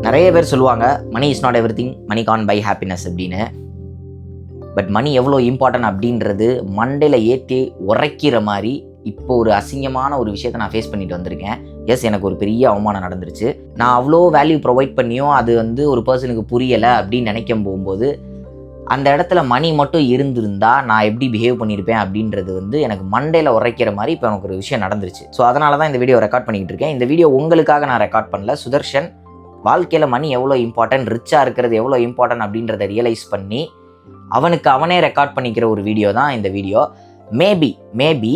நிறைய பேர் சொல்லுவாங்க money is not everything, money can't buy happiness அப்படின்னு. பட் மணி எவ்வளோ இம்பார்ட்டன்ட் அப்படின்றது மண்டையில் ஏற்றி உரைக்கிற மாதிரி இப்போ ஒரு அசிங்கமான ஒரு விஷயத்தை நான் ஃபேஸ் பண்ணிட்டு வந்திருக்கேன். எஸ், எனக்கு ஒரு பெரிய அவமானம் நடந்துருச்சு. நான் அவ்வளோ வேல்யூ ப்ரொவைட் பண்ணியும் அது வந்து ஒரு பர்சனுக்கு புரியலை அப்படின்னு நினைக்கும் போகும்போது அந்த இடத்துல மணி மட்டும் இருந்திருந்தா நான் எப்படி பிஹேவ் பண்ணியிருப்பேன் அப்படின்றது வந்து எனக்கு மண்டையில் உரைக்கிற மாதிரி இப்போ எனக்கு ஒரு விஷயம் நடந்துருச்சு. ஸோ அதனால தான் இந்த வீடியோ ரெக்கார்ட் பண்ணிக்கிட்டு இருக்கேன். இந்த வீடியோ உங்களுக்காக நான் ரெக்கார்ட் பண்ணல. சுதர்ஷன் வாழ்க்கையில் மணி எவ்வளோ இம்பார்ட்டன்ட், ரிச்சாக இருக்கிறது எவ்வளோ இம்பார்ட்டன்ட் அப்படின்றத ரியலைஸ் பண்ணி அவனுக்கு அவனே ரெக்கார்ட் பண்ணிக்கிற ஒரு வீடியோ தான் இந்த வீடியோ. மேபி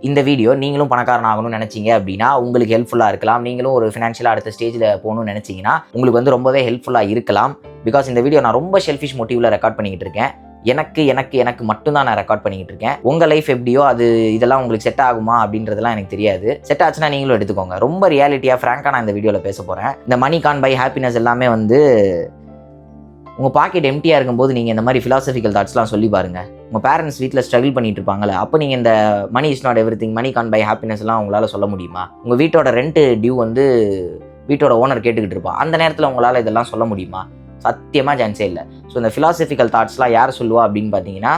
இந்த வீடியோ நீங்களும் பணக்காரன் ஆகணும்னு நினச்சிங்க அப்படின்னா உங்களுக்கு ஹெல்ப்ஃபுல்லாக இருக்கலாம். நீங்களும் ஒரு ஃபினான்ஷியலாக அடுத்த ஸ்டேஜில் போகணும்னு நினச்சிங்கன்னா உங்களுக்கு வந்து ரொம்பவே ஹெல்ப்ஃபுல்லாக இருக்கலாம். பிகாஸ் இந்த வீடியோ நான் ரொம்ப ஷெல்ஃபிஷ் மோட்டிவில் ரெக்கார்ட் பண்ணிக்கிட்டு இருக்கேன். எனக்கு மட்டும்தான் நான் ரெக்கார்ட் பண்ணிக்கிட்டு இருக்கேன். உங்கள் லைஃப் எப்படியோ அது இதெல்லாம் உங்களுக்கு செட் ஆகுமா அப்படின்றதெல்லாம் எனக்கு தெரியாது. செட் ஆச்சுன்னா நீங்களும் எடுத்துக்கோங்க. ரொம்ப ரியாலிட்டியாக ஃப்ராங்காக நான் இந்த வீடியோவில் பேச போகிறேன். இந்த மணி கான் பை ஹாப்பினஸ் எல்லாமே வந்து உங்கள் பாக்கெட் எம்டியாக இருக்கும்போது நீங்கள் இந்த மாதிரி ஃபிலாசபிக்கல் தாட்ஸ்லாம் சொல்லி பாருங்கள். உங்கள் பேரண்ட்ஸ் வீட்டில் ஸ்ட்ரகிள் பண்ணிட்டு இருப்பாங்களே, அப்போ நீங்கள் இந்த money is not everything, money can't buy happiness எல்லாம் உங்களால் சொல்ல முடியுமா? உங்கள் வீட்டோட ரெண்ட்டு டியூ வந்து வீட்டோட ஓனர் கேட்டுக்கிட்டு இருப்பான். அந்த நேரத்தில் உங்களால் இதெல்லாம் சொல்ல முடியுமா? சத்தியமாக சான்ஸே இல்லை. ஸோ இந்த ஃபிலாசபிக்கல் தாட்ஸ்லாம் யார் சொல்லுவா அப்படின்னு பார்த்தீங்கன்னா,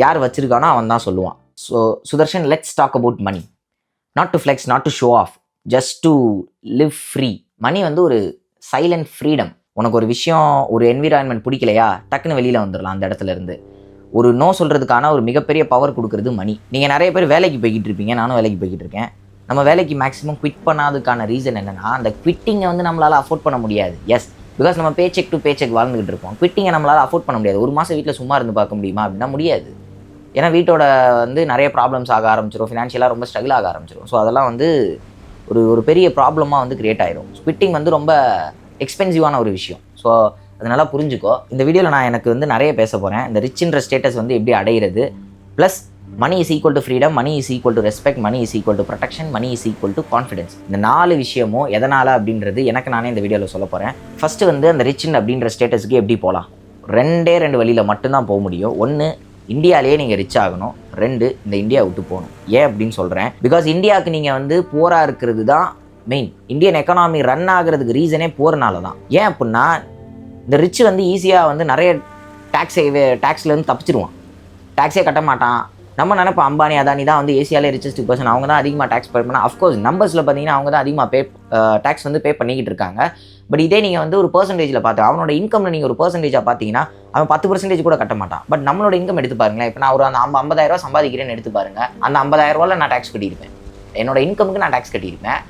யார் வச்சிருக்கானோ அவன் தான் சொல்லுவான். So Sudarshan, let's talk about money. Not to flex, not to show off, just to live free. Money வந்து ஒரு சைலண்ட் ஃப்ரீடம். உனக்கு ஒரு விஷயம், ஒரு என்விரான்மெண்ட் பிடிக்கலையா, டக்குன்னு வெளியில் வந்துடலாம் அந்த இடத்துல இருந்து. ஒரு நோ சொல்கிறதுக்கான ஒரு மிகப்பெரிய பவர் கொடுக்குறது மணி. நீங்கள் நிறைய பேர் வேலைக்கு போய்கிட்டு இருப்பீங்க, நானும் வேலைக்கு போய்கிட்டு இருக்கேன். நம்ம வேலைக்கு மேக்ஸிமம் குவிட் பண்ணாததுக்கான ரீசன் என்னென்னா, அந்த குவிட்டிங்கை வந்து நம்மளால் அஃபோர்ட் பண்ண முடியாது. எஸ், பிகாஸ் நம்ம பேச்செக் டு பேச்செக் வாழ்ந்துகிட்டு இருப்போம். குவிட்டிங்கை நம்மளால் அஃபோர்ட் பண்ண முடியாது. ஒரு மாதம் வீட்டில் சும்மா இருந்து பார்க்க முடியுமா அப்படின்னா முடியாது. ஏன்னா வீட்டோட வந்து நிறைய ப்ராப்ளம்ஸ் ஆக ஆரம்பிச்சிடும், ஃபினான்ஷியலாக ரொம்ப ஸ்ட்ரகிள் ஆக ஆரம்பிச்சிடும். ஸோ அதெல்லாம் வந்து ஒரு பெரிய ப்ராப்ளமாக வந்து கிரியேட் ஆகிடும். குவிட்டிங் வந்து ரொம்ப எக்ஸ்பென்சிவான ஒரு விஷயம். ஸோ அதனால் புரிஞ்சுக்கோ. இந்த வீடியோவில் நான் எனக்கு வந்து நிறைய பேச போகிறேன். இந்த ரிச்ன்ற ஸ்டேட்டஸ் வந்து எப்படி அடையிறது, plus money is equal to freedom, money is equal to respect, money is equal to protection, money is equal to confidence. இந்த 4 விஷயமும் எதனால் அப்படின்றது எனக்கு நானே இந்த வீடியோவில் சொல்ல போகிறேன். ஃபஸ்ட்டு வந்து அந்த ரிச்ன் அப்படின்ற ஸ்டேட்டஸுக்கு எப்படி போகலாம்? 2 வழியில் மட்டும்தான் போக முடியும். 1, இந்தியாவிலேயே நீங்கள் ரிச் ஆகணும். 2, இந்த இந்தியா விட்டு போகணும். ஏன் அப்படின்னு சொல்கிறேன், பிகாஸ் இந்தியாவுக்கு நீங்கள் வந்து போராக இருக்கிறது தான் மெயின். இந்தியன் எக்கனாமி ரன் ஆகிறதுக்கு ரீசனே போகிறனால தான். ஏன் அப்படின்னா, இந்த ரிச் வந்து ஈஸியாக வந்து நிறைய டேக்ஸ்லேருந்து தப்பிச்சிருவான். டேக்ஸே கட்ட மாட்டான். நம்ம நினைப்போம் அம்பானி அதானி தான் வந்து ஏசியாலே ரிச்சஸ்ட் பர்சன், அவங்க தான் அதிகமாக டேக்ஸ் பே பண்ணால். அஃப்கோர்ஸ் நம்பர்ஸில் பார்த்தீங்கன்னா அவங்க தான் அதிகமாக டேக்ஸ் வந்து பே பண்ணிக்கிட்டு இருக்காங்க. பட் இதே நீங்கள் வந்து ஒரு பர்சன்டேஜில் பார்த்து அவனோட இன்கமில் நீங்கள் ஒரு பர்சன்டேஜாக பார்த்தீங்கன்னா அவன் 10% கூட கட்ட மாட்டான். பட் நம்மளோட இன்கம் எடுத்து பாருங்களேன். இப்போ நான் ஒரு அந்த 50,000 ரூபா சம்பாதிக்கிறேன்னு எடுத்து பாருங்கள். அந்த 50,000 ரூபாயில் நான் டேக்ஸ் கட்டியிருப்பேன். என்னோட இன்கமுக்கு நான் டேக்ஸ் கட்டியிருப்பேன்.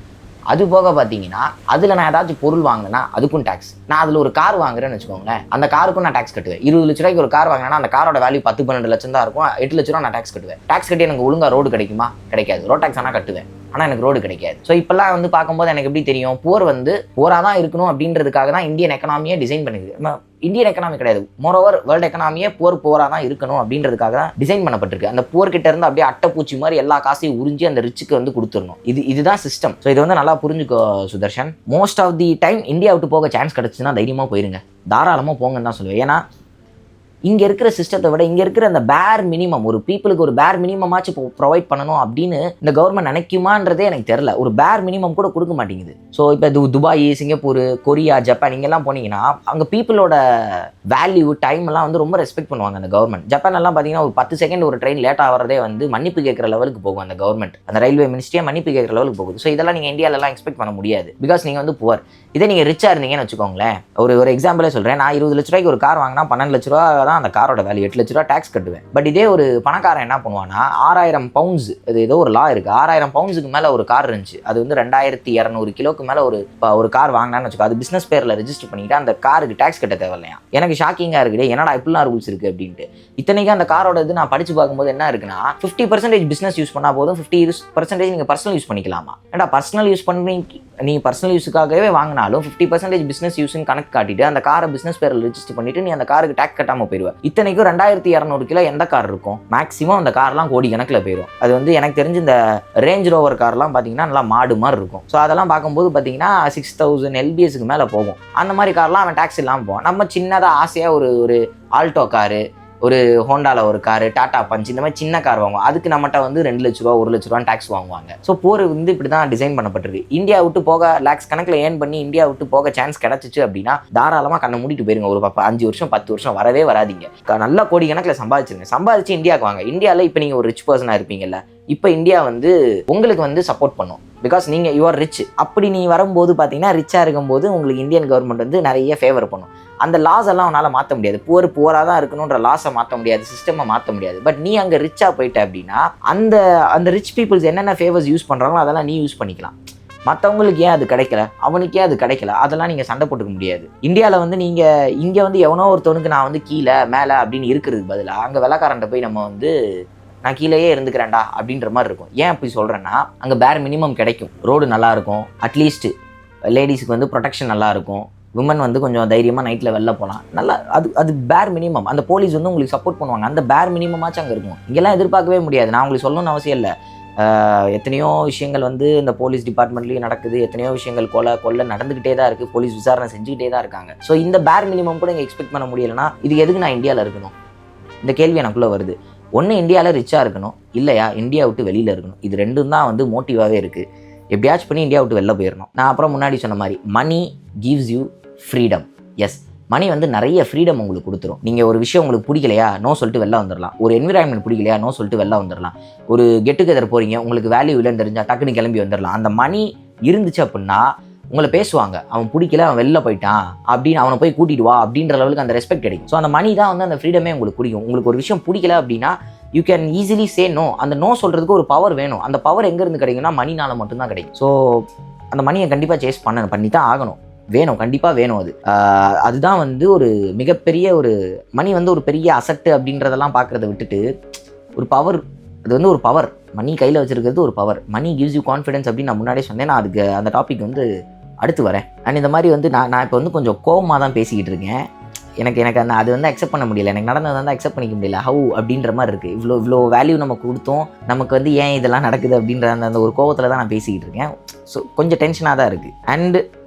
அது போக பார்த்தீங்கன்னா அதில் நான் ஏதாச்சும் பொருள் வாங்கினேன்னா அதுக்கும் டேக்ஸ். நான் அதில் ஒரு கார் வாங்குறேன்னு வச்சுக்கோங்களேன், அந்த காருக்கும் நான் டேக்ஸ் கட்டுவேன். 20 லட்ச ரூபாய்க்கு ஒரு கார் வாங்கினா அந்த காரோட வேல்யூ 10-12 லட்சம் தான் இருக்கும். 8 லட்ச ரூபா நான் டேக்ஸ் கட்டுவேன். டேக்ஸ் கட்டி எனக்கு ஒழுங்காக ரோடு கிடைக்குமா? கிடைக்காது. ரோட் டேக்ஸ் ஆனால் கட்டுவேன், ஆனால் எனக்கு ரோடு கிடைக்காது. ஸோ இப்போல்லாம் வந்து பார்க்கும்போது எனக்கு எப்படி தெரியும், போர் வந்து போராக தான் இருக்கணும் அப்படின்றதுக்காக தான் இந்தியன் எக்கனாமியை டிசைன் பண்ணிருக்கு. இந்தியன் எக்கனாமி கிடையாது, மோரோவர் வேர்ல்டு எக்கனாமியே போராக தான் இருக்கணும் அப்படின்றதுக்காக தான் டிசைன் பண்ணப்பட்டிருக்கு. அந்த போர்கிட்ட இருந்து அப்படியே அட்டைப்பூச்சி மாதிரி எல்லா காசையும் உறிஞ்சி அந்த ரிச்சுக்கு வந்து கொடுத்துடணும். இதுதான் சிஸ்டம். ஸோ இது வந்து நல்லா புரிஞ்சுக்கோ Sudarshan. Most of the time India விட்டு போக சான்ஸ் கிடச்சுன்னா தைரியமாக போயிருங்க, தாராளமாக போங்கன்னு தான் சொல்லுவேன். ஏன்னா இங்கே இருக்கிற சிஸ்டத்தை விட இங்கே இருக்கிற அந்த பேர் மினிமம், ஒரு பீப்புளுக்கு ஒரு பேர் மினிமமாச்சு ப்ரொவைட் பண்ணணும் அப்படின்னு இந்த கவர்மெண்ட் நினைக்குமான்றதே எனக்கு தெரில. ஒரு பேர் மினிமம் கூட கொடுக்க மாட்டேங்குது. ஸோ இப்போ துபாய், சிங்கப்பூர், கொரியா, ஜப்பான் இங்கெல்லாம் போனீங்கன்னா அங்கே பீப்புளோட வேல்யூ டைம் எல்லாம் வந்து ரொம்ப ரெஸ்பெக்ட் பண்ணுவாங்க அந்த கவர்மெண்ட். ஜப்பான் எல்லாம் பார்த்தீங்கன்னா ஒரு 10 செகண்ட் ஒரு ட்ரெயின் லேட் ஆகிறதே வந்து மன்னிப்பு கேட்குற லெவலுக்கு போகும் அந்த கவர்மெண்ட். அந்த ரயில்வே மினிஸ்ட்ரியே மன்னிப்பு கேட்குற லெவலுக்கு போகுது. ஸோ இதெல்லாம் நீங்கள் இந்தியாவிலலாம் எக்ஸ்பெக்ட் பண்ண முடியாது. பிகாஸ் நீங்கள் வந்து புவர். இதே நீங்கள் ரிச்சாக இருந்தீங்கன்னு வச்சுக்கோங்களேன், ஒரு எக்ஸாம்பிளே சொல்கிறேன். நான் 20 லட்ச ரூபாய்க்கு ஒரு கார் வாங்கினா 12 லட்ச ரூபா தான் அந்த காரோட வேல்யூ. 8 லட்ச ரூபா டேக்ஸ் கட்டுவேன். பட் இதே ஒரு பணக்காரன் என்ன பண்ணுவான்னா 6000 பவுண்ட்ஸ், அது ஏதோ ஒரு லா இருக்குது, 6000 பவுண்ட்ஸுக்கு மேலே ஒரு கார் இருந்துச்சு, அது வந்து 2200 கிலோக்கு மேலே ஒரு கார் வாங்கினான்னு வச்சுக்கோ, அது பிஸ்னஸ் பேரில் ரெஜிஸ்டர் பண்ணிட்டு அந்த காருக்கு டேக்ஸ் கட்ட தேவையில்லையா. எனக்கு ஷாக்கிங்காக இருக்குது, என்னடா இப்படிலாம் ரூல்ஸ் இருக்குது அப்படின்ட்டு. இத்தனைக்கும் அந்த காரோட இது நான் படித்து பார்க்கும்போது என்ன இருக்குன்னா 50% பிஸ்னஸ் யூஸ் பண்ணால் போதும், 50% நீங்கள் பர்சனல் யூஸ் பண்ணிக்கலாமா. ஏன்னா பர்சனல் யூஸ் பண்ணி நீ பர்சனல் யூஸுக்காகவே வாங்கினாலும் 50% பிஸ்னஸ் யூஸ்ன்னு கணக்கு காட்டிட்டு அந்த காரை பிஸ்னஸ் பேரில் ரெஜிஸ்டர் பண்ணிட்டு நீ அந்த காருக்கு டேக்ஸ் கட்டாமல் போயிடுவேன். இத்தனைக்கும் 2200 கிலோ எந்த கார் இருக்கும்? மேக்ஸிமம் அந்த கார்லாம் கோடி கணக்கில் போயிடும். அது வந்து எனக்கு தெரிஞ்சு இந்த ரேஞ்ச் ரோவர் கார்லாம் பார்த்தீங்கன்னா நல்லா மாடு மாதிரி இருக்கும். ஸோ அதெல்லாம் பார்க்கும்போது பார்த்தீங்கன்னா 6000 LBSக்கு மேலே போகும். அந்த மாதிரி கார்லாம் அவன் டேக்ஸ் இல்லாமல் போவான். நம்ம சின்னதாக ஆசையாக ஒரு ஆல்டோ காரு, ஒரு ஹோண்டாவில் ஒரு காரு, டாடா பஞ்ச், இந்த மாதிரி சின்ன கார் வாங்குவோம். அதுக்கு நம்மகிட்ட வந்து 2 லட்ச ரூபா 1 லட்ச ரூபா டேக்ஸ் வாங்குவாங்க. ஸோ போர் வந்து இப்படி தான் டிசைன் பண்ணப்பட்டிருக்கு. இந்தியா விட்டு போக லேக்ஸ் கணக்கில் ஏர்ன் பண்ணி இந்தியா விட்டு போக சான்ஸ் கிடச்சிச்சு அப்படின்னா தாராளமாக கண்ணை மூடிட்டு போயிருங்க. ஒரு 5 வருஷம் 10 வருஷம் வரவே வராதிங்க. நல்லா கோடி கணக்கில் சம்பாதிச்சு இந்தியாவுக்கு வாங்க. இந்தியாவில் இப்போ நீங்கள் ஒரு ரிச் பர்சனாக இருப்பீங்கல்ல, இப்போ இந்தியா வந்து உங்களுக்கு வந்து சப்போர்ட் பண்ணும். பிகாஸ் நீங்கள் யூ ஆர் ரிச். அப்படி நீ வரும்போது பார்த்தீங்கன்னா ரிச்சாக இருக்கும்போது உங்களுக்கு இந்தியன் கவர்மெண்ட் வந்து நிறைய ஃபேவர் பண்ணும். அந்த லாஸ் எல்லாம் அவனால் மாற்ற முடியாது. புவராக தான் இருக்கணுன்ற லாஸை மாற்ற முடியாது, சிஸ்டமை மாற்ற முடியாது. பட் நீ அங்கே ரிச்சாக போயிட்ட அப்படின்னா அந்த ரிச் பீப்புள்ஸ் என்னென்ன ஃபேவர்ஸ் யூஸ் பண்ணுறாங்களோ அதெல்லாம் நீ யூஸ் பண்ணிக்கலாம். மற்றவங்களுக்கு ஏன் அது கிடைக்கல, அவனுக்கே அது கிடைக்கல, அதெல்லாம் நீங்கள் சண்டை போட்டுக்க முடியாது. இந்தியாவில் வந்து நீங்கள் இங்கே வந்து எவனோ ஒருத்தவனுக்கு நான் வந்து கீழே மேலே அப்படின்னு இருக்கிறதுக்கு பதிலாக அங்கே வெள்ளக்காரன்ட்ட போய் நம்ம வந்து நான் கீழேயே இருந்துக்கிறேன்டா அப்படின்ற மாதிரி இருக்கும். ஏன் அப்படி சொல்கிறேன்னா அங்கே பேர் மினிமம் கிடைக்கும். ரோடு நல்லாயிருக்கும், அட்லீஸ்ட் லேடிஸுக்கு வந்து ப்ரொடெக்ஷன் நல்லாயிருக்கும், விமன் வந்து கொஞ்சம் தைரியமாக நைட்டில் வெளில போகலாம். நல்லா அது பேர் மினிமம். அந்த போலீஸ் வந்து உங்களுக்கு சப்போர்ட் பண்ணுவாங்க. அந்த பேர் மினிமமாச்சும் அங்கே இருக்கும். இங்கெல்லாம் எதிர்பார்க்கவே முடியாது. நான் உங்களுக்கு சொல்லணும்னு அவசியம் இல்லை. எத்தனையோ விஷயங்கள் வந்து இந்த போலீஸ் டிபார்ட்மெண்ட்லேயும் நடக்குது. எத்தனையோ விஷயங்கள் கொலை நடந்துக்கிட்டே தான் இருக்குது. போலீஸ் விசாரணை செஞ்சுக்கிட்டே தான் இருக்காங்க. ஸோ இந்த பேர் மினிமம் கூட இங்கே எக்ஸ்பெக்ட் பண்ண முடியலைன்னா இது எதுக்கு நான் இந்தியாவில் இருக்கணும்? இந்த கேள்வி எனக்குள்ளே வருது. ஒன்று இந்தியாவில் ரிச்சாக இருக்கணும், இல்லையா இந்தியா விட்டு வெளியில் இருக்கணும். இது ரெண்டும் தான் வந்து மோட்டிவாகவே இருக்குது. எப்படியாச்சும் பண்ணி இந்தியா விட்டு வெளில போயிடணும். நான் அப்புறம் முன்னாடி சொன்ன மாதிரி மணி கிவ்ஸ் யூ ஃப்ரீடம். எஸ், மணி வந்து நிறைய ஃப்ரீடம் உங்களுக்கு கொடுத்துரும். நீங்கள் ஒரு விஷயம் உங்களுக்கு பிடிக்கலையா நோ சொல்லிட்டு வெளில வந்துடலாம். ஒரு என்விரான்மெண்ட் பிடிக்கலையா நோ சொல்லிட்டு வெளில வந்துடலாம். ஒரு கெட் டுகெதர் போகிறீங்க, உங்களுக்கு வேல்யூ இல்லைன்னு தெரிஞ்சால் டக்குன்னு கிளம்பி வந்துடலாம். அந்த மணி இருந்துச்சு அப்படின்னா உங்களை பேசுவாங்க. அவன் பிடிக்கல, அவன் வெளில போயிட்டான் அப்படின்னு அவனை போய் கூட்டிட்டு வா அப்படின்ற லெவலுக்கு அந்த ரெஸ்பெக்ட் கிடைக்கும். ஸோ அந்த மணி தான் வந்து அந்த ஃப்ரீடமே உங்களுக்கு பிடிக்கும். உங்களுக்கு ஒரு விஷயம் பிடிக்கல அப்படின்னா you can easily say no. அந்த நோ சொல்கிறதுக்கு ஒரு பவர் வேணும். அந்த பவர் எங்கேருந்து கிடைக்கும்னா மணினால் மட்டும்தான் கிடைக்கும். ஸோ அந்த மணியை கண்டிப்பாக சேஸ் பண்ணி தான் ஆகணும். வேணும், கண்டிப்பாக வேணும். அதுதான் வந்து ஒரு மிகப்பெரிய ஒரு மணி வந்து ஒரு பெரிய அசட்டு அப்படின்றதெல்லாம் பார்க்குறத விட்டுட்டு ஒரு பவர். அது வந்து ஒரு பவர். மணி கையில் வச்சுருக்கிறது ஒரு power. Money gives you confidence அப்படின்னு நான் முன்னாடியே சொன்னேன். நான் அதுக்கு அந்த டாபிக் வந்து அடுத்து வரேன். அண்ட் இந்த மாதிரி வந்து நான் இப்போ வந்து கொஞ்சம் கோவமாக தான் பேசிக்கிட்டு இருக்கேன். எனக்கு அது வந்து அக்செப்ட் பண்ண முடியல. எனக்கு நடந்தது வந்து அக்செப்ட் பண்ணிக்க முடியல. ஹவு அப்படின்ற மாதிரி இருக்குது. இவ்வளோ வேல்யூ நம்ம கொடுத்தோம், நமக்கு வந்து ஏன் இதெல்லாம் நடக்குது அப்படின்ற அந்த ஒரு கோவத்தில் தான் நான் பேசிக்கிட்டு இருக்கேன். ஸோ கொஞ்சம் டென்ஷனாக தான் இருக்குது. And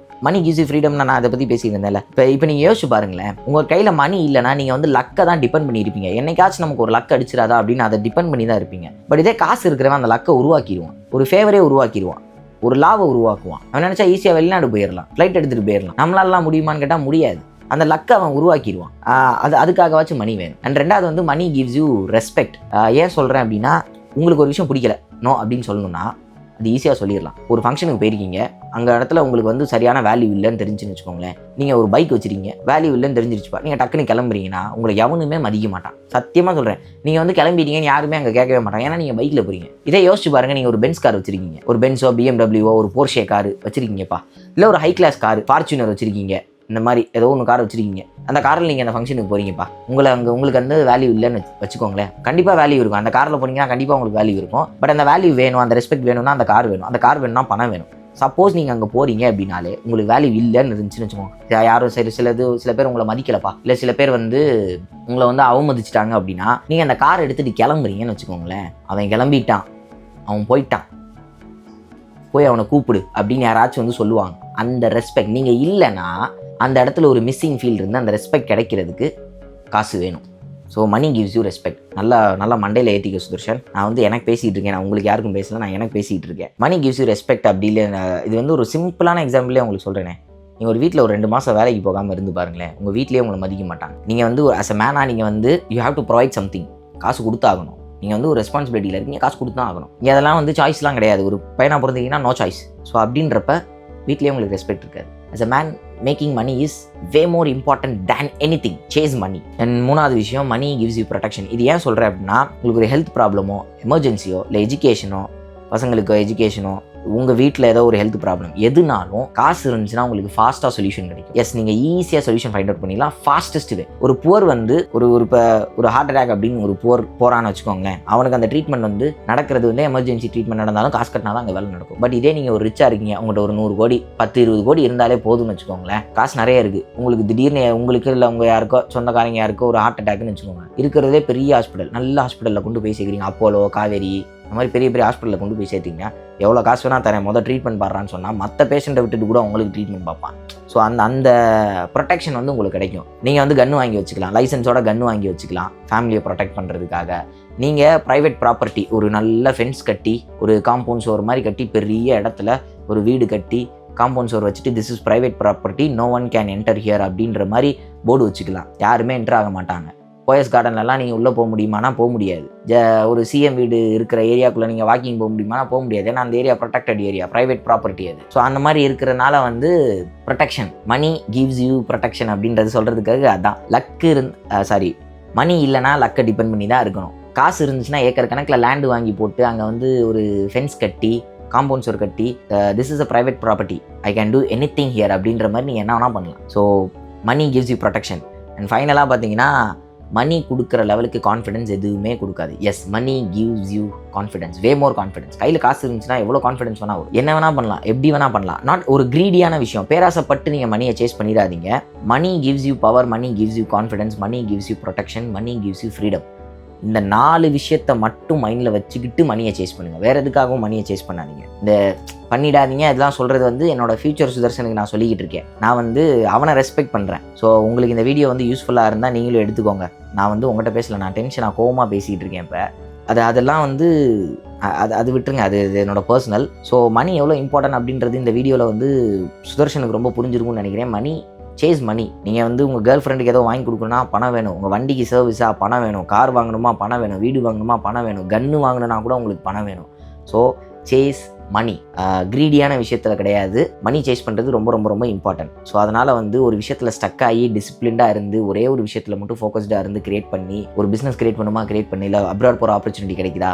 money gives you freedom. நான் அதை பற்றி பேசிட்டு இருந்தேன்ல. இப்போ நீங்கள் யோசிச்சு பாருங்களேன். உங்கள் கையில் மணி இல்லைனா நீங்கள் வந்து லக்கை தான் டிபெண்ட் பண்ணியிருப்பீங்க. என்னைக்காச்சும் நமக்கு ஒரு லக் அடிச்சிடாதா அப்படின்னு அதை டிபெண்ட் பண்ணி தான் இருப்பீங்க. பட் இதே காசு இருக்கிறவன் அந்த லக்கை உருவாக்கிடுவான், ஒரு ஃபேவரே உருவாக்கிடுவான், ஒரு லாவை உருவாக்குவான். அவன் நினச்சா ஈஸியாக வெளிநாடு போயிடலாம், ஃப்ளைட் எடுத்துகிட்டு போயிடலாம். நம்மளாலாம் முடியுமான்னு கேட்டால் முடியாது. அந்த லக்கை அவன் உருவாக்கிடுவான். அதுக்காகவாச்சும் மணி வேணும். அண்ட் ரெண்டாவது வந்து மணி கிவ்ஸ் யூ ரெஸ்பெக்ட். ஏன் சொல்கிறேன் அப்படின்னா உங்களுக்கு ஒரு விஷயம் பிடிக்கல நோ அப்படின்னு சொல்லணும்னா அது ஈஸியாக சொல்லிடலாம். ஒரு ஃபங்க்ஷனுக்கு போயிருக்கீங்க, அங்கே இடத்துல உங்களுக்கு வந்து சரியான வேல்யூ இல்லைன்னு தெரிஞ்சுன்னு வச்சுக்கோங்களேன். நீங்கள் ஒரு பைக் வச்சுருக்கீங்க, வேல்யூ இல்லைன்னு தெரிஞ்சிருச்சுப்பா, நீங்கள் டக்குன்னு கிளம்புறீங்கன்னா உங்களை எவனுமே மதிக்க மாட்டான். சத்தியமாக சொல்கிறேன். நீங்கள் வந்து கிளம்பிட்டீங்கன்னு யாருமே அங்கே கேட்கவே மாட்டாங்க. ஏன்னா நீங்கள் பைக்கில் போகிறீங்க. இதே யோசிச்சு பாருங்கள். நீங்கள் ஒரு பென்ஸ் கார் வச்சுருக்கீங்க, ஒரு பென்ஸோ பிஎம்டபிள்யூவோ ஒரு போர்ஷே கார் வச்சுருக்கீங்கப்பா, இல்லை ஒரு ஹை கிளாஸ் கார் ஃபார்ச்சுனர் வச்சுருக்கீங்க, இந்த மாதிரி ஏதோ ஒன்று கார் வச்சுருக்கீங்க. அந்த காரில் நீங்கள் அந்த ஃபங்க்ஷனுக்கு போகிறீங்கப்பா, உங்களுக்கு வந்து வேல்யூ இல்லைன்னு வச்சுக்கோங்களேன். கண்டிப்பாக வேல்யூ இருக்கும். அந்த காரில் போனீங்கன்னா கண்டிப்பாக உங்களுக்கு வேல்யூ இருக்கும். பட் அந்த வேல்யூ வேணும், அந்த ரெஸ்பெக்ட் வேணும்னா அந்த கார் வேணும். அந்த கார் வேணும்னா பணம் வேணும். சப்போஸ் நீங்கள் அங்கே போகிறீங்க அப்படின்னாலே உங்களுக்கு வேல்யூ இல்லைன்னு இருந்துச்சுன்னு வச்சுக்கோங்க. யாரும் சரி சில பேர் உங்களை மதிக்கலப்பா, இல்லை சில பேர் வந்து உங்களை வந்து அவமதிச்சிட்டாங்க அப்படின்னா நீங்கள் அந்த கார் எடுத்துகிட்டு கிளம்புறீங்கன்னு வச்சுக்கோங்களேன். அவன் கிளம்பிட்டான், அவன் போயிட்டான், போய் அவனை கூப்பிடு அப்படின்னு யாராச்சும் வந்து சொல்லுவாங்க. அந்த ரெஸ்பெக்ட் நீங்கள் இல்லைன்னா அந்த இடத்துல ஒரு மிஸ்ஸிங் ஃபீல் இருந்து அந்த ரெஸ்பெக்ட் கிடைக்கிறதுக்கு காசு வேணும். So money gives you respect. நல்லா மண்டையில் ஏற்றிக்க சுதர்ஷன். நான் வந்து எனக்கு பேசிகிட்டு இருக்கேன், நான் உங்களுக்கு யாருக்கும் பேசல, நான் எனக்கு பேசிகிட்டு இருக்கேன். மணி கிவ்ஸ் யூ ரெஸ்பெக்ட் அப்படி இல்லை. இது வந்து ஒரு சிம்பிளான எக்ஸாம்பிளே உங்களுக்கு சொல்கிறேனே. நீங்கள் ஒரு வீட்டில் ஒரு 2 மாதம் வேலைக்கு போகாமல் இருந்து பாருங்களேன், உங்கள் வீட்லேயே உங்களை மதிக்க மாட்டாங்க. நீங்கள் வந்து அஸ் அ மேனாக நீங்கள் வந்து you have to provide something. காசு கொடுத்தாகணும். நீங்கள் வந்து ஒரு ரெஸ்பான்சிபிலிட்டியில் இருக்கீங்க, காசு கொடுத்து தான் ஆகணும். இங்கே அதெல்லாம் வந்து சாய்ஸ்லாம் கிடையாது. ஒரு பையனாக பிறந்தீங்கன்னா நோ சாய்ஸ். ஸோ அப்படின்றப்ப வீட்லேயே உங்களுக்கு ரெஸ்பெக்ட் இருக்காது. as a man making money is way more important than anything. Chase money. And மூணாவது விஷயம், money gives you protection. இது ஏன் சொல்கிறேன் அப்படின்னா உங்களுக்கு ஒரு ஹெல்த் ப்ராப்ளமோ எமர்ஜென்சியோ இல்லை எஜுகேஷனோ, பசங்களுக்கு எஜுகேஷனோ, உங்கள் வீட்டில் ஏதோ ஒரு ஹெல்த் ப்ராப்ளம் எதுனாலும் காசு இருந்துச்சுன்னா உங்களுக்கு ஃபாஸ்ட்டாக சொல்யூஷன் கிடைக்கும். எஸ், நீங்கள் ஈஸியாக சொல்யூஷன் ஃபைண்ட் அவுட் பண்ணிடலாம். ஃபாஸ்டஸ்ட் வே. ஒரு புவர் வந்து ஒரு ஹார்ட் அட்டாக் அப்படின்னு ஒரு போறான்னு வச்சுக்கோங்களேன், அவனுக்கு அந்த ட்ரீட்மெண்ட் வந்து நடக்கிறது வந்து எமர்ஜென்சி ட்ரீட்மெண்ட் நடந்தாலும் காசு கட்டினா தான் அங்கே வேலை நடக்கும். பட் இதே நீங்கள் ஒரு ரிச்சாக இருக்கீங்க, உங்கள்கிட்ட ஒரு 100 கோடி 10-20 கோடி இருந்தாலே போதும்னு வச்சுக்கோங்களேன். காசு நிறைய இருக்குது, உங்களுக்கு திடீர்னு உங்களுக்கு இல்லை உங்கள் யாருக்கோ சொந்தக்காரங்க யாருக்கோ ஒரு ஹார்ட் அட்டாக்னு வச்சுக்கோங்க, இருக்கிறதே பெரிய ஹாஸ்பிட்டல், நல்ல ஹாஸ்பிட்டலில் கொண்டு போய் சேர்க்குறீங்க. அப்போலோ, காவேரி, இந்த மாதிரி பெரிய பெரிய ஹாஸ்பிட்டலில் கொண்டு போய் சேர்த்திங்கன்னா எவ்வளோ காசு வேணால் தரேன், மொதல் ட்ரீட்மெண்ட் பாடுறான்னு சொன்னால் மற்ற பேஷண்ட்டை விட்டுட்டு கூட உங்களுக்கு ட்ரீட்மெண்ட் பார்ப்பான். ஸோ அந்த ப்ரொடெக்ஷன் வந்து உங்களுக்கு கிடைக்கும். நீங்கள் வந்து கன்று வாங்கி வச்சுக்கலாம், லைசன்ஸோட கன்று வாங்கி வச்சுக்கலாம் ஃபேமிலியை ப்ரொடெக்ட் பண்ணுறதுக்காக. நீங்கள் ப்ரைவேட் ப்ராப்பர்ட்டி ஒரு நல்ல ஃபென்ஸ் கட்டி, ஒரு காம்பவுண்ட் சோர் மாதிரி கட்டி, பெரிய இடத்துல ஒரு வீடு கட்டி காம்பவுண்ட் சோர் வச்சுட்டு this is private property, no one can enter here அப்படின்ற மாதிரி போர்டு வச்சுக்கலாம். யாருமே என்டர் ஆக மாட்டாங்க. போயஸ் கார்டன்லலாம் நீங்கள் உள்ளே போக முடியுமானா போக முடியாது. ஒரு சிஎம் வீடு இருக்கிற ஏரியாக்குள்ளே நீங்கள் வாக்கிங் போக முடியுமானா போக முடியாது. ஏன்னா அந்த area protected area, private property அது. ஸோ அந்த மாதிரி இருக்கிறனால வந்து protection, money gives you protection அப்படின்றது சொல்கிறதுக்காக அதான். மணி இல்லைனா லக்கை டிபெண்ட் பண்ணி தான் இருக்கணும். காசு இருந்துச்சுன்னா ஏக்கர் கணக்கில் லேண்டு வாங்கி போட்டு அங்கே வந்து ஒரு ஃபென்ஸ் கட்டி, காம்பவுண்ட் சோர் கட்டி, this is a private property, I can do anything here அப்படின்ற மாதிரி நீங்கள் என்ன வேணால் பண்ணலாம். So money gives you protection. And ஃபைனலாக பார்த்தீங்கன்னா மணி கொடுக்குற லெவலுக்கு கான்ஃபிடன்ஸ் எதுவுமே கொடுக்காது. Yes, money gives you confidence, way more confidence. கையில் காசு இருந்துச்சுன்னா எவ்வளோ கான்ஃபிடன்ஸ் வேணா வரும், என்ன வேணா பண்ணலாம், எப்படி வேணா பண்ணலாம். நாட் ஒரு க்ரீடியான விஷயம். பேராசைப்பட்டு நீங்கள் மணியை சேஸ் பண்ணிடாதீங்க. Money gives you power, money gives you confidence, money gives you protection, money gives you freedom. இந்த 4 விஷயத்தை மட்டும் மைண்டில் வச்சுக்கிட்டு மணியை சேஸ் பண்ணுங்கள். வேறு எதுக்காகவும் மணியை சேஸ் பண்ணாதீங்க. இந்த பண்ணிடாதீங்க இதெல்லாம் சொல்கிறது வந்து என்னோட ஃபியூச்சர் சுதர்சனுக்கு நான் சொல்லிக்கிட்டு இருக்கேன். நான் வந்து அவனை ரெஸ்பெக்ட் பண்ணுறேன். ஸோ உங்களுக்கு இந்த வீடியோ வந்து யூஸ்ஃபுல்லாக இருந்தால் நீங்களும் எடுத்துக்கோங்க. நான் வந்து உங்கள்கிட்ட பேசல, நான் டென்ஷனாக கோவமாக பேசிக்கிட்டு இருக்கேன் இப்போ. அதெல்லாம் வந்து அது விட்டுருங்க, அது என்னோட பர்சனல். ஸோ மணி எவ்வளோ இம்பார்ட்டன்ட் அப்படின்றது இந்த வீடியோவில் வந்து சுதர்சனுக்கு ரொம்ப புரிஞ்சிருக்கும்னு நினைக்கிறேன். மணி, சேஸ் மணி. நீங்கள் வந்து உங்கள் கேர்ள் ஃப்ரெண்டுக்கு ஏதோ வாங்கி கொடுக்கணும்னா பணம் வேணும், உங்கள் வண்டிக்கு சர்வீஸாக பணம் வேணும், கார் வாங்கணுமா பணம் வேணும், வீடு வாங்கணுமா பணம் வேணும், கன்று வாங்கணுன்னா கூட உங்களுக்கு பணம் வேணும். ஸோ சேஸ் மணி. க்ரீடியான விஷயத்தில் கிடையாது. மணி சேஸ் பண்ணுறது ரொம்ப ரொம்ப ரொம்ப இம்பார்ட்டன்ட். ஸோ அதனால் வந்து ஒரு விஷயத்தில் ஸ்டக் ஆகி டிசிப்ளின்டாக இருந்து ஒரே ஒரு விஷயத்தில் மட்டும் ஃபோக்கஸ்டாக இருந்து கிரியேட் பண்ணி ஒரு பிஸ்னஸ் கிரியேட் பண்ணுமா கிரியேட் பண்ணி, இல்லை அப்ராட் போகிற ஆப்பர்ச்சுனிட்டி கிடைக்குதா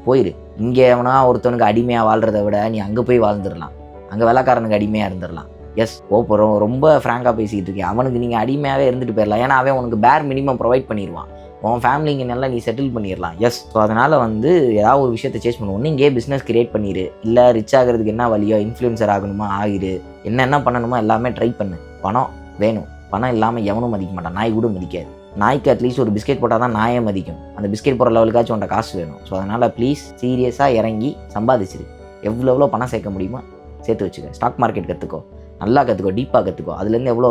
போயிரு. இங்கே எவனா ஒருத்தவனுக்கு அடிமையாக வாழ்கிறத விட நீ அங்கே போய் வாழ்ந்துடலாம், அங்கே வேலைக்காரனுக்கு அடிமையாக இருந்துடலாம். எஸ், ரொம்ப ஃப்ராங்காக பேசிக்கிட்டு இருக்கேன். அவனுக்கு நீங்கள் அடிமையாகவே இருந்துட்டு போயிடலாம். ஏன்னா அவன் உனக்கு பேர் மினிமம் ப்ரொவைட் பண்ணிடுவான். உன் ஃபேமிலிங்க நல்லா நீ செட்டில் பண்ணிடலாம். எஸ், ஸோ அதனால் வந்து ஏதாவது ஒரு விஷயத்தை சேஸ் பண்ணுவோம். ஒன்று இங்கே பிஸ்னஸ் கிரியேட் பண்ணிடு, இல்லை ரிச் ஆகிறதுக்கு என்ன வழியோ, இன்ஃப்ளூயன்சர் ஆகணுமா ஆகிடு, என்ன பண்ணணுமோ எல்லாமே ட்ரை பண்ணு. பணம் வேணும். பணம் இல்லாமல் எவனும் மதிக்க மாட்டான். நாய் கூட மதிக்காது. நாய்க்கு அட்லீஸ்ட் ஒரு பிஸ்கெட் போட்டால் தான் நாயே மதிக்கும். அந்த பிஸ்கெட் போடுற லெவலுக்காச்சும் உன்ட்ட காசு வேணும். ஸோ அதனால் ப்ளீஸ் சீரியஸாக இறங்கி சம்பாதிச்சிரு. எவ்வளோ பணம் சேர்க்க முடியுமோ சேர்த்து வச்சுக்க. ஸ்டாக் மார்க்கெட் கற்றுக்கோ, நல்லா கற்றுக்கோ, டீப்பாக கற்றுக்கோ. அதுலேருந்து எவ்வளோ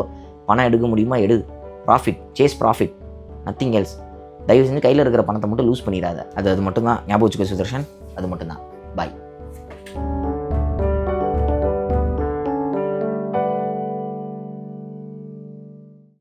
பணம் எடுக்க முடியுமோ எடு. Profit, chase profit, nothing else. தயவு செஞ்சு கையில் இருக்கிற பணத்தை மட்டும் லூஸ் பண்ணிடாத. அது மட்டும் தான் ஞாபகம் வச்சுக்கோ சுதர்ஷன். அது மட்டும்தான். பாய்.